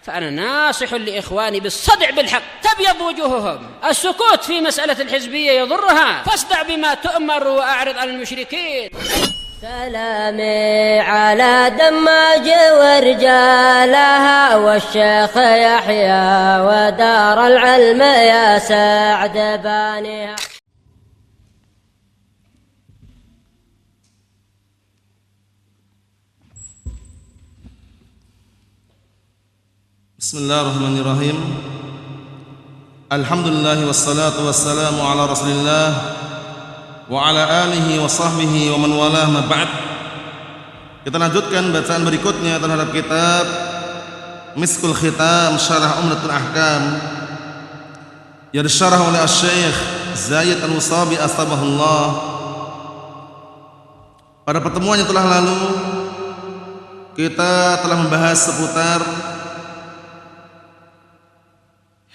فأنا ناصح لإخواني بالصدع بالحق تبيض وجوههم. السكوت في مسألة الحزبية يضرها، فاصدع بما تؤمر وأعرض عن المشركين. سلامي على دماج ورجالها والشيخ يحيى ودار العلم يا سعد بانيها. Bismillahirrahmanirrahim. Alhamdulillah wassalatu wassalamu ala Rasulillah wa ala alihi wa sahbihi wa man walah, ma ba'd. Kita lanjutkan bacaan berikutnya terhadap kitab Miskul Khitam Syarah Umdatul Ahkam yang disyarah oleh Asy-Syaikh Zaid Al-Musabi astabahullah. Pada pertemuan yang telah lalu kita telah membahas seputar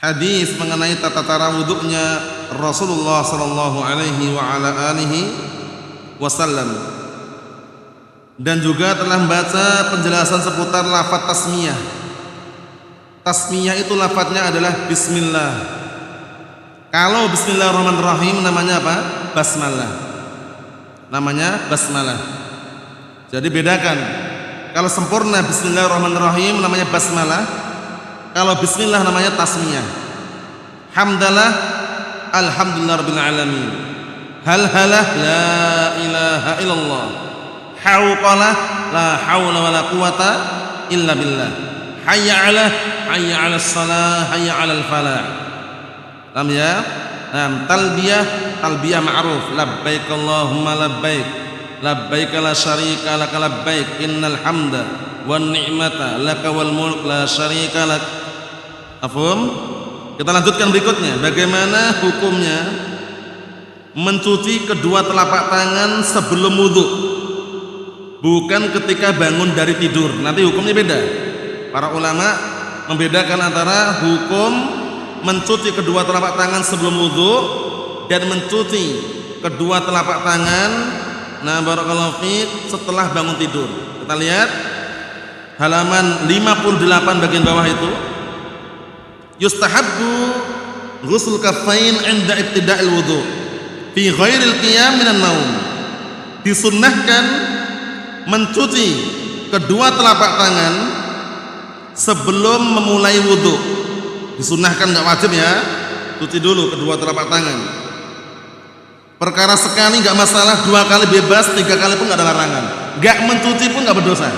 hadis mengenai tata cara wuduknya Rasulullah sallallahu alaihi wa ala alihi wasallam, dan juga telah membaca penjelasan seputar lafaz tasmiyah. Tasmiyah itu lafaznya adalah bismillah. Kalau bismillahirrahmanirrahim namanya apa? Basmalah. Namanya basmalah. Jadi bedakan. Kalau sempurna bismillahirrahmanirrahim namanya basmalah. Kalau bismillah namanya tasmiyah. Hamdalah, alhamdulillah rabbil alamin. Halhalah, la ilaha illallah. Hauqalah, la hawla wa la quwata illa billah. Hayya 'ala salah, hayya 'alal falah. Paham ya? Talbiyah ma'ruf. Labbaik Allahumma labbaik. Labbaik la syarika laka labbaik. Innal hamda wan ni'mata laka wal mulk la syarika lak. Afhum? Kita lanjutkan berikutnya. Bagaimana hukumnya mencuci kedua telapak tangan sebelum wudu, bukan ketika bangun dari tidur. Nanti hukumnya beda. Para ulama membedakan antara hukum mencuci kedua telapak tangan sebelum wudu dan mencuci kedua telapak tangan barakallahu fiik setelah bangun tidur. Kita lihat halaman 58 bagian bawah itu. Yustahabbu ghusl kaffain 'inda ibtida'il wudu fi ghairil qiyam minan naum. Disunnahkan mencuci kedua telapak tangan sebelum memulai wudu. Disunnahkan, enggak wajib ya. Cuci dulu kedua telapak tangan. Perkara sekali enggak masalah, 2 kali bebas, 3 kali pun enggak ada larangan. Enggak mencuci pun enggak berdosa.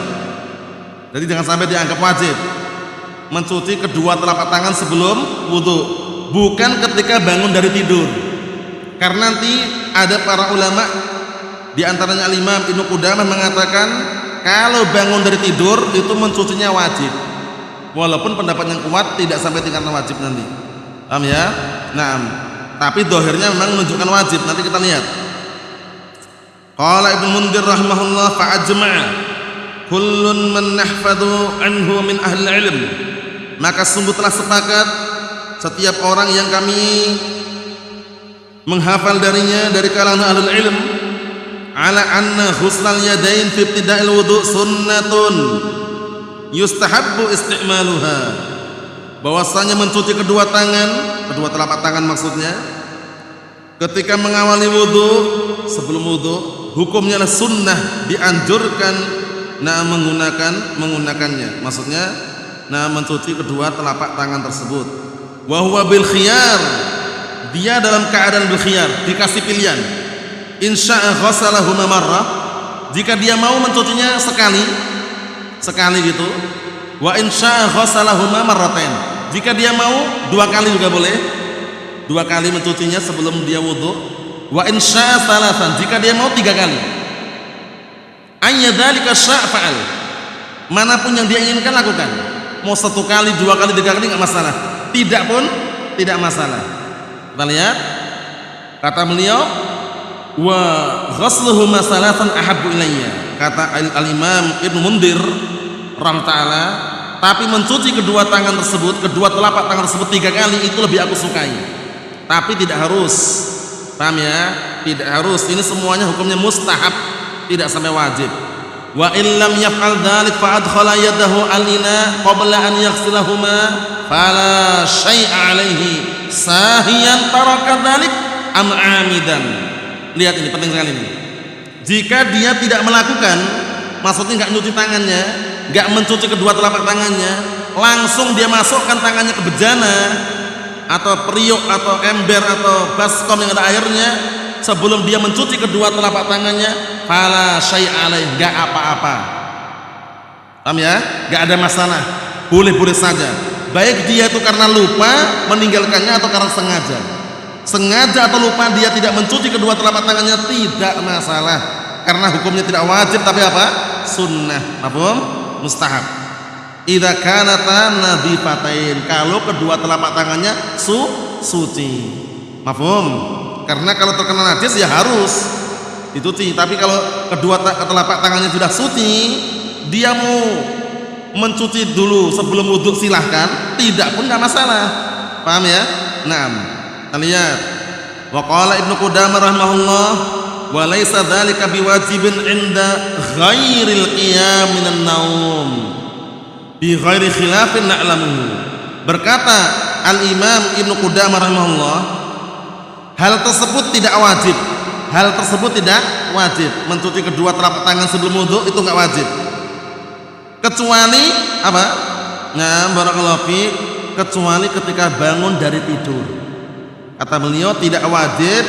Jadi jangan sampai dianggap wajib mencuci kedua telapak tangan sebelum wudu, bukan ketika bangun dari tidur. Karena nanti ada para ulama, di antaranya Imam Ibnu Qudamah mengatakan kalau bangun dari tidur itu mencucinya wajib, walaupun pendapat yang kuat tidak sampai tingkatan wajib nanti. Paham ya? Nah, tapi dohirnya memang menunjukkan wajib. Nanti kita lihat. Qala Ibnu Mundir rahimahullah fa'ajma'a kullun man nahfadhu anhu min ahli ilm. Maka sungguh telah sepakat setiap orang yang kami menghafal darinya dari kalangan ahlul ilm ala anna husnal yadain fi ibtida'il wudu sunnatun yustahabbu isti'maluha. Bahwasanya mencuci kedua tangan, kedua telapak tangan maksudnya, ketika mengawali wudu, sebelum wudu, hukumnya adalah sunnah, dianjurkan menggunakannya. Maksudnya mencuci kedua telapak tangan tersebut. Wa huwa bil khiyar. Dia dalam keadaan bil khiyar, dikasih pilihan. Insya'a ghasalahuma marrah. Jika dia mau mencucinya sekali gitu. Wa insya'a ghasalahuma marratain. Jika dia mau 2 kali juga boleh. 2 kali mencucinya sebelum dia wudu. Wa insya'a thalathan. Jika dia mau 3 kali. Ayyadzalika sya' fa'al. Manapun yang dia inginkan lakukan. Mau 1 kali, 2 kali, 3 kali enggak masalah. Tidak pun tidak masalah. Kita lihat kata beliau, wa ghasluhuma salatan ahabbu ilayya. Kata al-Imam Ibnu Mundir rahimahullah taala, tapi mencuci kedua tangan tersebut, kedua telapak tangan tersebut 3 kali itu lebih aku sukai. Tapi tidak harus. Paham ya? Tidak harus. Ini semuanya hukumnya mustahab, tidak sampai wajib. wa illam yaf'al dzalik fa adkhala yadahu al-ina qabla an yaghsilahuma fala syai'a alaihi sahiyan taraka dzalik am 'amidan. Lihat ini penting sekali ini. Jika dia tidak melakukan, maksudnya enggak nyuci tangannya, enggak mencuci kedua telapak tangannya, langsung dia masukkan tangannya ke bejana atau periuk atau ember atau baskom yang ada airnya sebelum dia mencuci kedua telapak tangannya, fala syai'a alaihi, enggak apa-apa. Paham ya? Enggak ada masalah. Boleh-boleh saja. Baik dia itu karena lupa meninggalkannya atau karena sengaja. Sengaja atau lupa dia tidak mencuci kedua telapak tangannya tidak masalah. Karena hukumnya tidak wajib tapi apa? Sunnah. Mafhum? Mustahab. Idza kanata nadhifatain, kalau kedua telapak tangannya suci. Mafhum? Karena kalau terkena najis ya harus dicuci. Tapi kalau kedua telapak tangannya sudah suci, dia mau mencuci dulu sebelum wudhu silahkan, tidak pun tidak masalah. Paham ya? Naam. Kita lihat. Wa qala Ibnu Qudamah rahimahullah, wa laisa dzalika biwajibin 'inda ghairil qiyam minan naum bi ghairi khilafin na'lamuhu. Berkata Al-Imam Ibnu Qudamah rahimahullah, hal tersebut tidak wajib. Hal tersebut tidak wajib. Mencuci kedua telapak tangan sebelum wudhu itu enggak wajib. Kecuali apa? Nah, barakallahu fiik, kecuali ketika bangun dari tidur. Kata beliau tidak wajib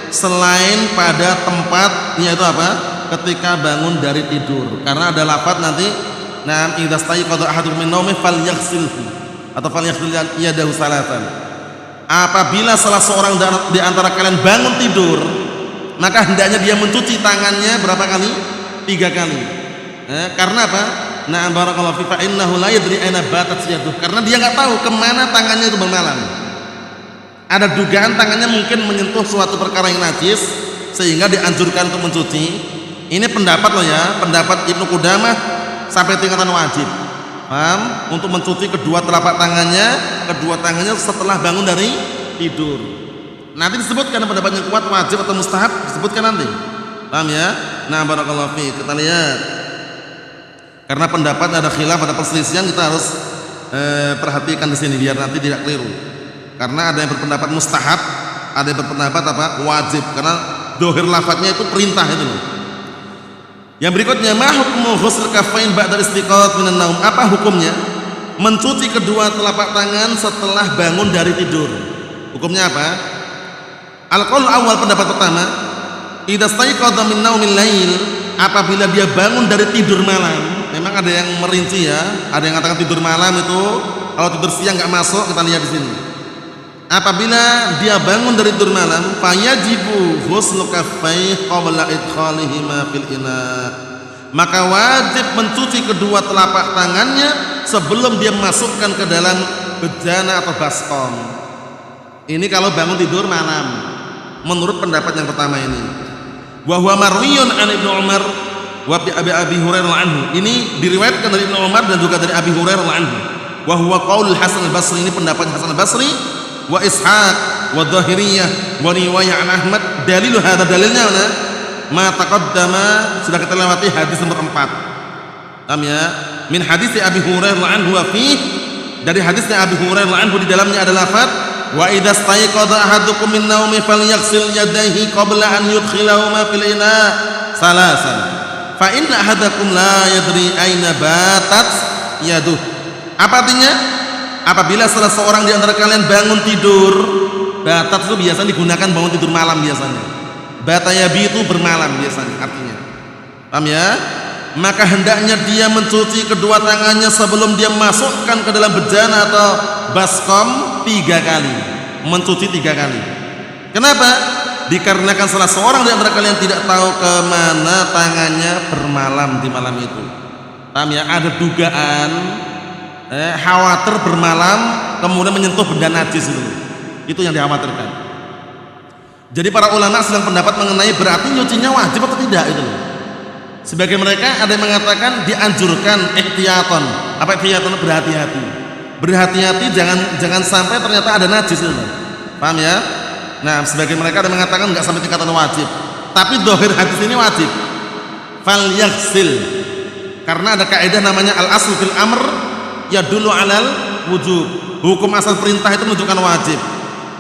selain pada tempatnya itu apa? Ketika bangun dari tidur. Karena ada lafaz nanti, nah, idza staiqadha ahadukum min naumi falyaghsilhu atau falyaghsil yadahu salatan. Apabila salah seorang di antara kalian bangun tidur, maka hendaknya dia mencuci tangannya berapa kali? 3 kali. Karena apa? Nah, barakallahu fi fa innahu la yadri aina batat yaduh. Karena dia enggak tahu kemana tangannya itu bermalam. Ada dugaan tangannya mungkin menyentuh suatu perkara yang najis sehingga dianjurkan untuk mencuci. Ini pendapat loh ya, pendapat Ibnu Qudamah sampai tingkatan wajib. Paham? Untuk mencuci kedua telapak tangannya setelah bangun dari tidur. Nanti disebutkan pendapat yang kuat wajib atau mustahab, disebutkan nanti. Paham ya? Nah, barakallahu fi. Kita lihat. Karena pendapat ada khilaf, ada perselisihan, kita harus perhatikan di sini biar nanti tidak keliru. Karena ada yang berpendapat mustahab, ada yang berpendapat apa? Wajib. Karena dohir lafadznya itu perintah itu loh. Yang berikutnya, ma hukmu ghusl kaffain ba'da istiqath minan naum? Apa hukumnya mencuci kedua telapak tangan setelah bangun dari tidur? Hukumnya apa? Al-qaul awal, pendapat pertama, idza staiqadha min naumil lail, apabila dia bangun dari tidur malam. Memang ada yang merinci ya, ada yang mengatakan tidur malam itu kalau tidur siang enggak masuk, kita lihat di sini. Apabila dia bangun dari tidur malam, fayajibu ghuslu kaffaihi qabla idkhalihima fil ina. Maka wajib mencuci kedua telapak tangannya sebelum dia masukkan ke dalam bejana atau baskom. Ini kalau bangun tidur malam. Menurut pendapat yang pertama ini. Wa huwa marwiyun an Ibnu Umar wa Abi Hurairah anhu. Ini diriwayatkan dari Ibnu Umar dan juga dari Abi Hurairah anhu. Wa huwa qaul Hasan al-Basri, ini pendapat Hasan al-Basri wa Ishaq wa Dhahiriyah wa riwayah an Ahmad. Dalil hadza, dalilnya mana? Ma taqaddama, sudah kita lewati hadis nomor 4. Paham ya? Min hadis Abi Hurairah anhu wa fi, dari hadisnya Abi Hurairah anhu di dalamnya ada lafaz wa idza staiqadha ahadukum min naumi falyaghsil yadayhi qabla an yudkhilahuma fil ina salasan fa inna ahadakum la yadri aina batat yaduh. Apa artinya? Apabila salah seorang di antara kalian bangun tidur, batat itu biasanya digunakan bangun tidur malam biasanya. Batayabi itu bermalam biasanya artinya. Paham ya? Maka hendaknya dia mencuci kedua tangannya sebelum dia masukkan ke dalam bejana atau baskom 3 kali. Mencuci 3 kali. Kenapa? Dikarenakan salah seorang di antara kalian tidak tahu kemana tangannya bermalam di malam itu. Paham ya? Ada dugaan khawatir bermalam kemudian menyentuh benda najis itu yang dikhawatirkan. Jadi para ulama sedang pendapat mengenai berarti nyucinya wajib atau tidak itu. Sebagai mereka ada yang mengatakan dianjurkan ihtiyatan. Apa ihtiyatan? Berhati-hati. Berhati-hati jangan sampai ternyata ada najis itu. Paham ya? Nah, sebagai mereka ada yang mengatakan enggak sampai tingkatan wajib. Tapi dohir hadis ini wajib. Fal yaghsil, Karena ada kaidah namanya al-aslu fil amr yadullu 'alal wujub. Hukum asal perintah itu menunjukkan wajib.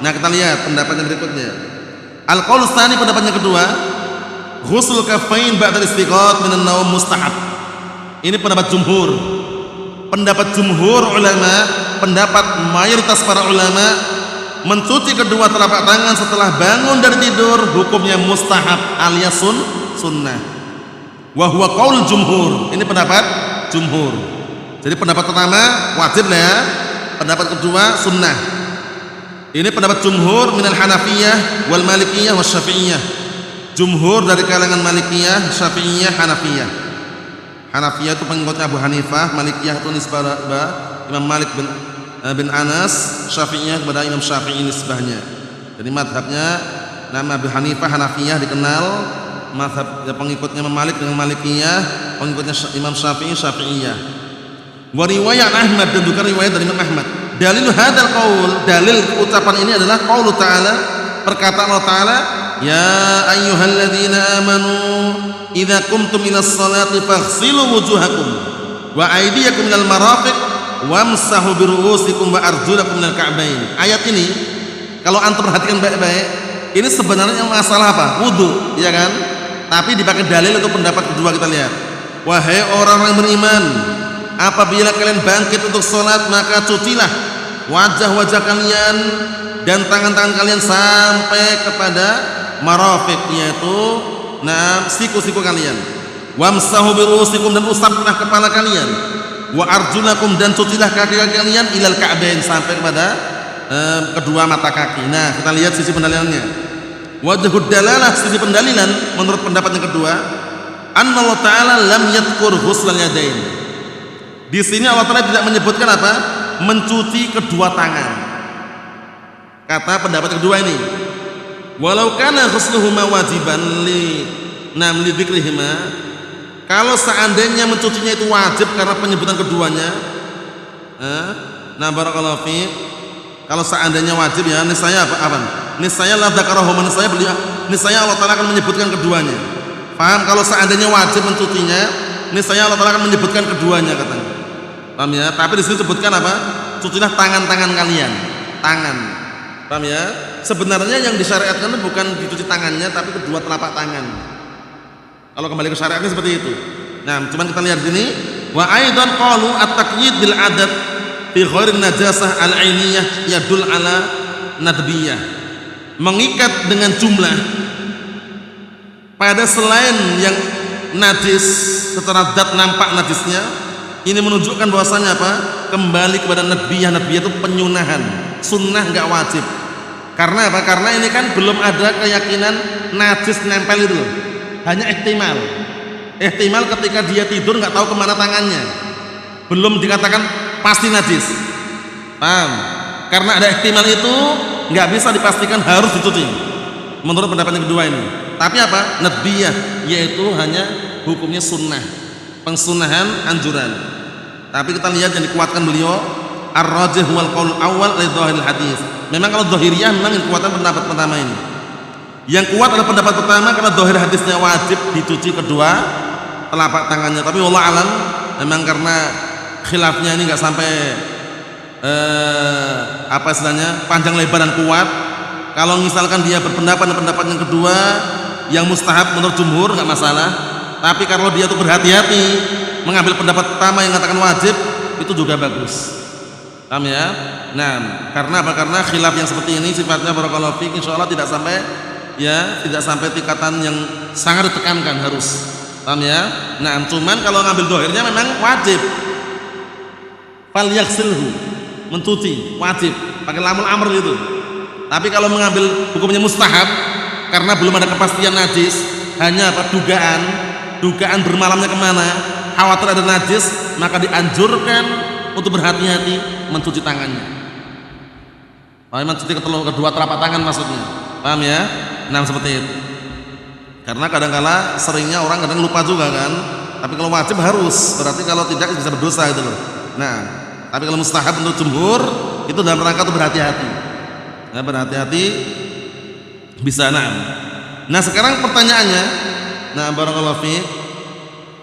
Nah, kita lihat pendapat yang berikutnya. Al-qaul tsani, pendapat yang kedua, ghusl kaffain ba'da istiqat minan naum mustahab. Ini pendapat jumhur. Pendapat jumhur ulama, pendapat mayoritas para ulama, mencuci kedua telapak tangan setelah bangun dari tidur hukumnya mustahab alias sunnah. Wa huwa qaul jumhur. Ini pendapat jumhur. Jadi pendapat pertama wajib lah ya. Pendapat kedua sunnah. Ini pendapat jumhur minal Hanafiyah wal Malikiyah was Syafi'iyah. Jumhur dari kalangan Malikiyah, Syafi'iyah, Hanafiyah. Hanafiyah itu pengikutnya Abu Hanifah, Malikiyah itu nisbah Imam Malik bin Anas, Syafi'iyah kepada Imam Syafi'i nisbahnya. Jadi madhabnya nama Abu Hanifah, Hanafiyah dikenal, madhab pengikutnya Imam Malik dengan Malikiyah, pengikutnya Imam Syafi'i, Syafi'iyah. Wa riwayat Ahmad, dan juga riwayat dari Imam Ahmad. Dalil hadal qaul, dalil ucapan ini adalah qaulu ta'ala, perkataan Allah Ta'ala, ya ayyuhalladzina amanu idza qumtum ilas salati faghsilu wujuhakum wa aydiyakum ilal marafiq wamsahu biru'usikum wa arjulakum minal ka'bain. Ayat ini kalau antum perhatikan baik-baik, ini sebenarnya masalah apa? Wudu, ya kan? Tapi dipakai dalil untuk pendapat kedua. Kita lihat, wahai orang-orang beriman, apabila kalian bangkit untuk sholat, maka cucilah wajah-wajah kalian dan tangan-tangan kalian sampai kepada marafiq, yaitu siku-siku kalian. Wamsahu birusikum, dan usaplah kepala kalian. Wa arjulakum, dan cucilah kaki-kaki kalian ilal ka'bain, sampai kepada kedua mata kaki. Nah, kita lihat sisi pendalilannya. Wajhud dalalah, sisi pendalilan menurut pendapat yang kedua, Allah Ta'ala lam yadhkur ghuslal yadain. Di sini Allah Ta'ala tidak menyebutkan apa? Mencuci kedua tangan. Kata pendapat kedua ini, walau kana ghusluhuma wajiban li dzikrihima, kalau seandainya mencucinya itu wajib karena penyebutan keduanya, barakallahu fi, kalau seandainya wajib ya niscaya apa? Niscaya la dzakarahuma, niscaya Allah Ta'ala akan menyebutkan keduanya. Paham? Kalau seandainya wajib mencucinya, niscaya Allah Ta'ala akan menyebutkan keduanya, katanya. Paham ya? Tapi di sini disebutkan apa? Cucilah tangan-tangan kalian. Tangan. Paham ya? Sebenarnya yang disyariatkan itu bukan dicuci tangannya, tapi kedua telapak tangan. Kalau kembali ke syariatnya seperti itu. Nah, cuman kita lihat di sini, wa aidan qalu at-taqyid bil adad fi ghairi najasah al-ainiyah yadul ala nadbiyah. Mengikat dengan jumlah pada selain yang najis secara zat nampak najisnya, ini menunjukkan bahwasanya apa? Kembali kepada nadbiyah. Nadbiyah itu penyunahan, sunnah enggak wajib. Karena apa? Karena ini kan belum ada keyakinan najis nempel itu loh. Hanya ihtimal. Ihtimal ketika dia tidur enggak tahu kemana tangannya. Belum dikatakan pasti najis. Paham? Karena ada ihtimal itu enggak bisa dipastikan harus dicuci. Menurut pendapat yang kedua ini. Tapi apa? Nadbiyah, yaitu hanya hukumnya sunnah. Pengsunahan, anjuran. Tapi kita lihat yang dikuatkan beliau, ar-rajih wal qaul awal li dhahiril hadis. Memang kalau dhahiriyah memang yang kuatkan pendapat pertama ini. Yang kuat adalah pendapat pertama karena dhahir hadisnya wajib dicuci kedua telapak tangannya. Tapi wallah alam, memang karena khilafnya ini enggak sampai apa istilahnya panjang lebar dan kuat. Kalau misalkan dia berpendapat yang kedua yang mustahab menurut jumhur enggak masalah. Tapi kalau dia tuh berhati-hati mengambil pendapat pertama yang mengatakan wajib, itu juga bagus. Paham ya? Nah, karena apa? Karena khilaf yang seperti ini sifatnya barakallahu fiik, insyaallah tidak sampai tingkatan yang sangat ditekankan harus. Paham ya? Nah, cuman kalau ngambil dohirnya memang wajib. Fal yaghsilhu, mencuci wajib, pakai lamul amr itu. Tapi kalau mengambil hukumnya mustahab karena belum ada kepastian najis, hanya apa? Dugaan bermalamnya kemana, khawatir ada najis, maka dianjurkan untuk berhati-hati mencuci tangannya. Mencuci kedua telapak tangan maksudnya. Paham ya? Nah, seperti itu. Karena kadang-kala seringnya orang kadang lupa juga kan. Tapi kalau wajib harus, berarti kalau tidak bisa berdosa itu loh. Nah, tapi kalau mustahab untuk jumhur itu dalam rangka untuk berhati-hati. Nah, berhati-hati bisa. Nah, sekarang pertanyaannya, nah barakallahu fiik,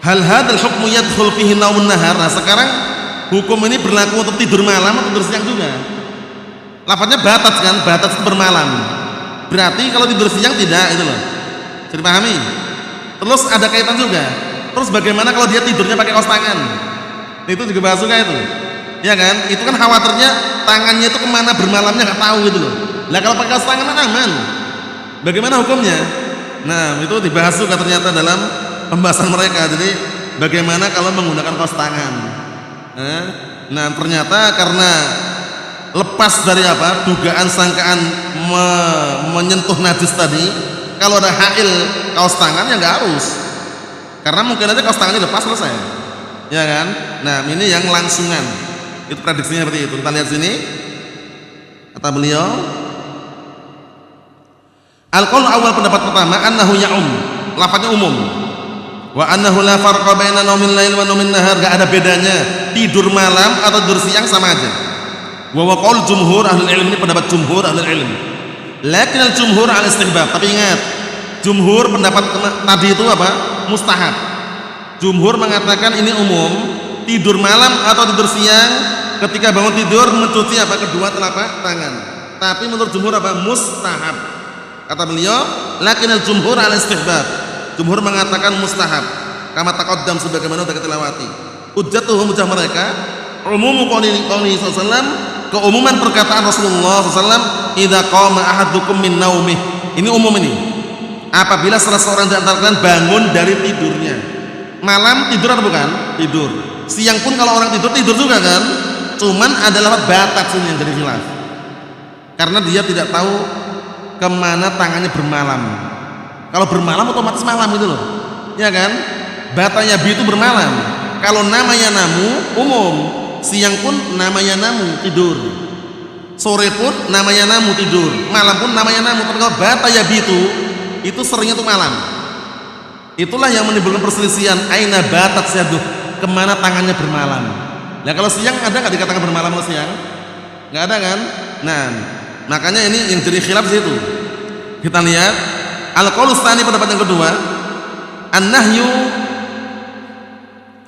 Hal hadzal hukmu yadkhul fihi naumun nahar. Nah, sekarang hukum ini berlaku untuk tidur malam atau tidur siang juga. Lafadznya batat kan, batat itu bermalam. Berarti kalau tidur siang tidak, itu loh. Jadi pahami. Terus ada kaitan juga. Terus bagaimana kalau dia tidurnya pakai kaos tangan? Itu juga bahas juga itu. Ya kan? Itu kan khawatirnya tangannya itu kemana bermalamnya nggak tahu gitu loh. Lah kalau pakai kaos tangan kan aman. Bagaimana hukumnya? Nah, itu dibahas juga ternyata dalam pembahasan mereka. Jadi bagaimana kalau menggunakan kaos tangan? Nah, ternyata karena lepas dari apa? Dugaan sangkaan menyentuh najis tadi, kalau ada hail kaos tangan ya nggak harus. Karena mungkin aja kaos tangannya lepas selesai. Ya kan? Nah, ini yang langsungan. Itu prediksinya seperti itu. Kita lihat sini. Kata beliau, al-qaul awal pendapat pertama annahu ya'um. Lafadznya umum. Wa annahu la farqa baina naumil lail wa naumin nahar, enggak ada bedanya tidur malam atau tidur siang sama aja. Wa qaul jumhur ahli ilm, ini pendapat jumhur ahli ilm. Lakin al-jumhur al istihbab. Tapi ingat, jumhur pendapat tadi itu apa? Mustahab. Jumhur mengatakan ini umum, tidur malam atau tidur siang ketika bangun tidur mencuci apa? Kedua telapak tangan. Tapi menurut jumhur apa? Mustahab. Kata beliau, lakin al-jumhur al istihbab. Jumhur mengatakan mustahab. Kama taqaddam sebagaimana sudah kita lewati. Hujjatuhum, hujjah mereka, umum qouli sallallahu, keumuman perkataan Rasulullah sallallahu, idza qama ahadukum min naumih. Ini umum ini. Apabila salah seorang di antara kalian bangun dari tidurnya. Malam tidur atau bukan? Tidur. Siang pun kalau orang tidur juga kan? Cuman ada lafaz batat sini yang jadi khilaf. Karena dia tidak tahu kemana tangannya bermalam. Kalau bermalam otomatis malam gitu loh, ya kan? Batanya bi itu bermalam. Kalau namanya namu umum, siang pun namanya namu tidur, sore pun namanya namu tidur, malam pun namanya namu. Tapi kalau bataya bi itu seringnya tuh malam. Itulah yang menimbulkan perselisihan. Aina batat syaduh, kemana tangannya bermalam. Nah kalau siang ada nggak dikatakan bermalam kalau siang? Nggak ada kan? Nah makanya ini yang jadi khilaf di situ. Kita lihat al-qaul tsani, pendapat yang kedua, an-nahyu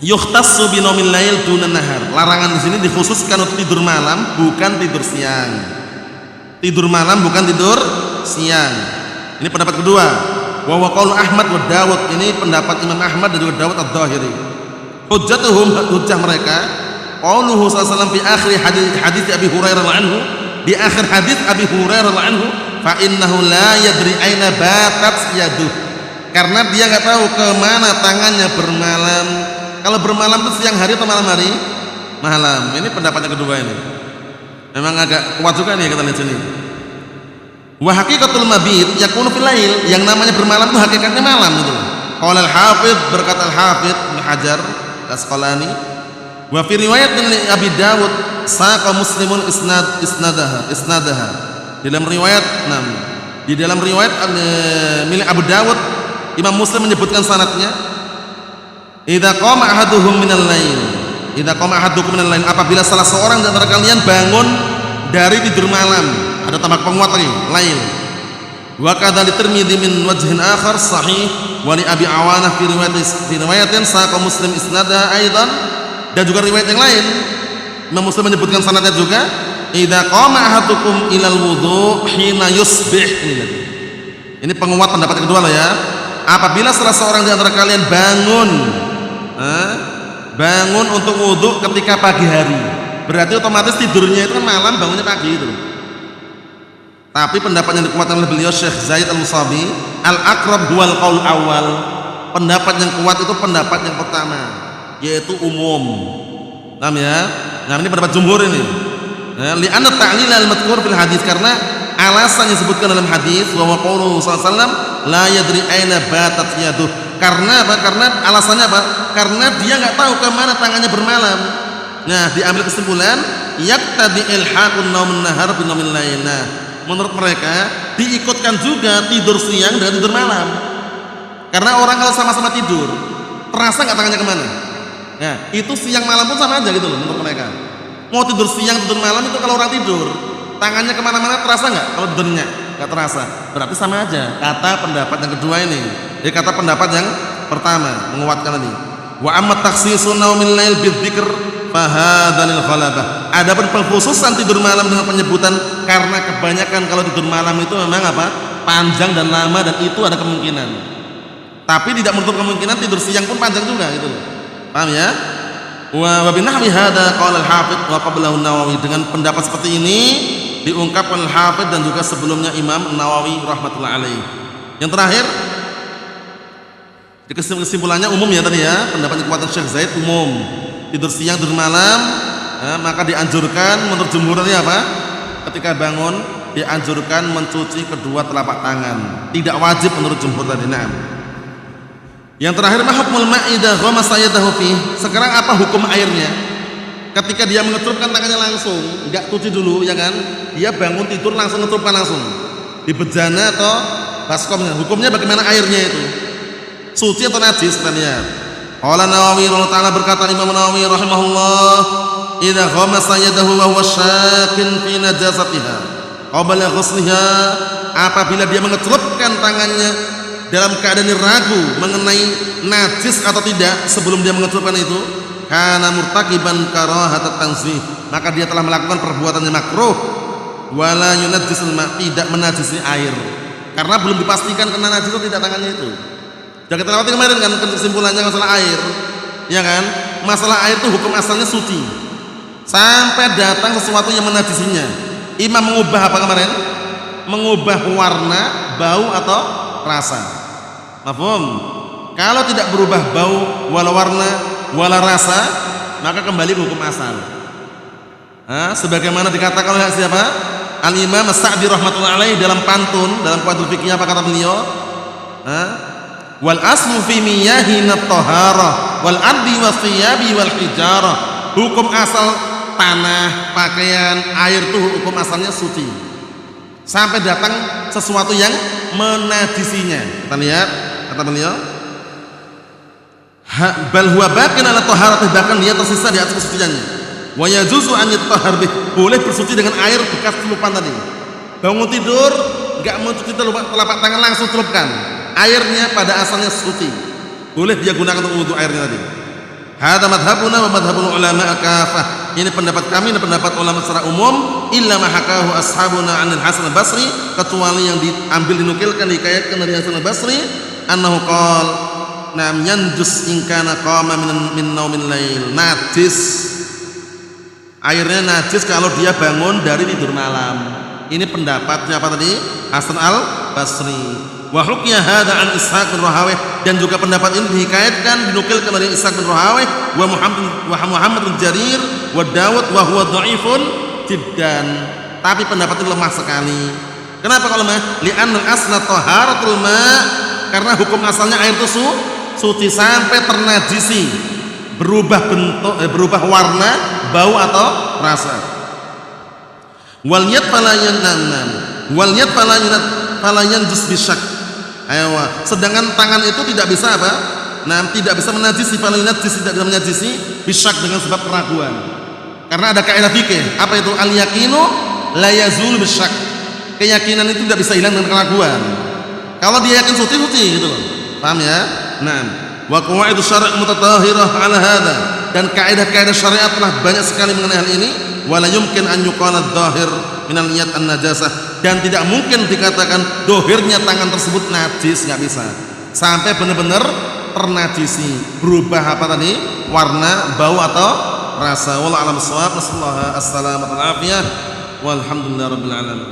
yukhtassu bi naumil lail duna nahar. Larangan di sini dikhususkan untuk tidur malam, bukan tidur siang. Tidur malam bukan tidur siang. Ini pendapat kedua. Wa qaul Ahmad wa Dawud, ini pendapat Imam Ahmad dan juga Dawud ad-Dhahiri. Hujjatuhum, hujjah mereka, qauluhu sallallahu alaihi wasallam fi akhir hadis Abi Hurairah anhu, di akhir hadis Abi Hurairah anhu, fa innahu la yadri aina batat yaduh, karena dia nggak tahu kemana tangannya bermalam. Kalau bermalam itu siang hari atau malam hari? Malam. Ini pendapat yang kedua ini. Memang agak kuat juga nih kita lihat sini. Wa haqiqatul mabit yakunu fil lail, yang namanya bermalam itu hakikatnya malam gitu. Qala al-Hafidz, berkata al-Hafidz Ibnu Hajar Asqalani, wa fi riwayat Abi Dawud saqa Muslimun isnadaha. Dalam riwayat di dalam riwayat milik Abu Dawud, Imam Muslim menyebutkan sanadnya, idza qama ahaduhum minal lail, idza qama ahadukum minal lail, apabila salah seorang di antara kalian bangun dari tidur malam. Ada tambah penguat lagi, lail. Wa kadza li Tirmidzi min wajhin akhar sahih wa li Abi Awanah fi riwayatin saqa Muslim isnadaha aidan, dan juga riwayat yang lain Imam Muslim menyebutkan sanadnya juga, idza qama ahadukum ilal wudu hina yusbih. Ini penguat pendapat yang kedua loh ya. Apabila salah seorang di antara kalian bangun untuk wudu ketika pagi hari, berarti otomatis tidurnya itu kan malam, bangunnya pagi itu. Tapi pendapat yang dikuatkan oleh beliau Syekh Zaid Al-Musabi, al-aqrab huwal qaul awal, pendapat yang kuat itu pendapat yang pertama, yaitu umum. Paham ya? Nah ini pendapat jumhur ini. Li'anna ta'lil al-madhkur fil hadis, karena alasan yang disebutkan dalam hadis wa qauluhu sallallahu alaihi wasallam la yadri aina batat yaduh. Karena apa? Karena alasannya apa? Karena dia nggak tahu ke mana tangannya bermalam. Nah, diambil kesimpulan yaqtadi ilhaqun naumun nahar bi naumil lail. Nah, menurut mereka diikutkan juga tidur siang dengan tidur malam. Karena orang kalau sama-sama tidur, terasa nggak tangannya kemana? Nah, itu siang malam pun sama aja gitu loh menurut mereka. Mau tidur siang tidur malam itu kalau orang tidur, tangannya kemana-mana terasa nggak? Kalau tidurnya nggak terasa, berarti sama aja. Kata pendapat yang kedua ini, kata pendapat yang pertama menguatkan tadi. Wa amma takhsisun naumil lail bidzikr fahadza lil ghalabah. Adapun pengkhususan tidur malam dengan penyebutan, karena kebanyakan kalau tidur malam itu memang apa? Panjang dan lama, dan itu ada kemungkinan. Tapi tidak menutup kemungkinan tidur siang pun panjang juga gitu. Paham ya? Wa binahwi hadza qala al-Hafidz wa qablahu an-Nawawi. Dengan pendapat seperti ini diungkapkan al-Hafidz dan juga sebelumnya Imam Nawawi rahmatullah alaih. Yang terakhir, kesimpulannya umum ya tadi ya, pendapat kekuatan Syekh Zaid umum. Tidur siang, tidur malam, maka dianjurkan menurut jumhur tadi apa? Ketika bangun dianjurkan mencuci kedua telapak tangan. Tidak wajib menurut jumhur tadi. Nah. Yang terakhir, ma hukmul ma'idah ghamasa yadahu fi. Sekarang apa hukum airnya? Ketika dia mengecelupkan tangannya langsung, enggak cuci dulu ya kan? Dia bangun tidur langsung ngecelupkan langsung. Di bejana atau baskom. Hukumnya bagaimana airnya itu? Suci atau najis? Kita lihat. Qala Nawawi rahimahullah taala, berkata Imam Nawawi rahimahullah, idza ghamasa yadahu wa huwa syakin fi najasatiha qabla ghusliha, apabila dia mengecelupkan tangannya dalam keadaan ragu mengenai najis atau tidak sebelum dia mengecelupkan itu, kana murtakiban karahatat tanzih, maka dia telah melakukan perbuatan yang makruh. Wala yunajjisul ma, tidak menajisi air, karena belum dipastikan kena najis atau tidak tangannya itu. Sudah kita lewati kemarin kan kesimpulannya masalah air, ya kan? Masalah air itu hukum asalnya suci sampai datang sesuatu yang menajisinya. Imam mengubah apa kemarin? Mengubah warna, bau atau rasa. Mafhum? Kalau tidak berubah bau, wala warna, wala rasa, maka kembali ke hukum asal. Sebagaimana dikatakan oleh siapa? Al-Imam As-Sa'di rahmatullahi alaihi dalam pantun, dalam kuadrul fikih, apa kata beliau? Wal aslu fi miyahin at-taharah wal ardi was thiyabi wal hijarah. Hukum asal tanah, pakaian, air itu hukum asalnya suci sampai datang sesuatu yang menajisinya. Kita lihat kata beliau, bal huwa baqin ala taharati, bahkan dia tersisa di atas kesuciannya. Wa yajuzu an yatahhar bih, boleh bersuci dengan air bekas celupan tadi. Bangun tidur enggak mencuci telapak tangan, langsung celupkan. Airnya pada asalnya suci, boleh dia gunakan untuk wudu airnya tadi. Hadza madhhabuna wa madhhabul ulama kafah. Ini pendapat kami dan pendapat ulama secara umum. Illa ma hakahu ashabuna 'anil Hasan al-Basri, kecuali yang diambil dinukilkan dikayatkan dari Hasan al-Basri, annahu qala nam yanjus in kana qama min naumin lail. Najis, airnya najis kalau dia bangun dari tidur malam. Ini pendapatnya apa tadi? Hasan al-Basri. Wa hukya hadza an Ishaq bin Rahawayh, dan juga pendapat ini dihikayatkan dinukilkan dari Ishaq bin Rahawayh wa Muhammad bin Jarir wa Dawud wa huwa dhaifun jiddan. Tapi pendapat ini lemah sekali. Kenapa kalau lemah? Li'anna al-asla taharatul ma', karena hukum asalnya air itu suci sampai ternajisi, berubah bentuk, berubah warna, bau atau rasa. Wal yad fala yanam, wal yad fala yanjus bisyak. Sedangkan tangan itu tidak bisa apa? Tidak bisa menajisi, fala yanjus, tidak bisa menajisi bisyak dengan sebab keraguan. Karena ada kaidah fikih, apa itu? Al yaqinu la yazul bisyak. Keyakinan itu tidak bisa hilang dengan keraguan. Kalau dia yakin suci gitu loh. Paham ya? Wa qawaid syara' mutatahhirah 'ala hadza, dan kaidah-kaidah syariat telah banyak sekali mengenai hal ini. Wala yumkin an yuqala adh-dhahir minal niyat an-najasah, dan tidak mungkin dikatakan dohirnya tangan tersebut najis, nggak bisa sampai benar-benar ternajisi, berubah apa tadi? Warna, bau atau rasa. Wallahu a'lam bishawab. Nasallahu as-salamata wal afiyah. Walhamdulillahirabbil alamin.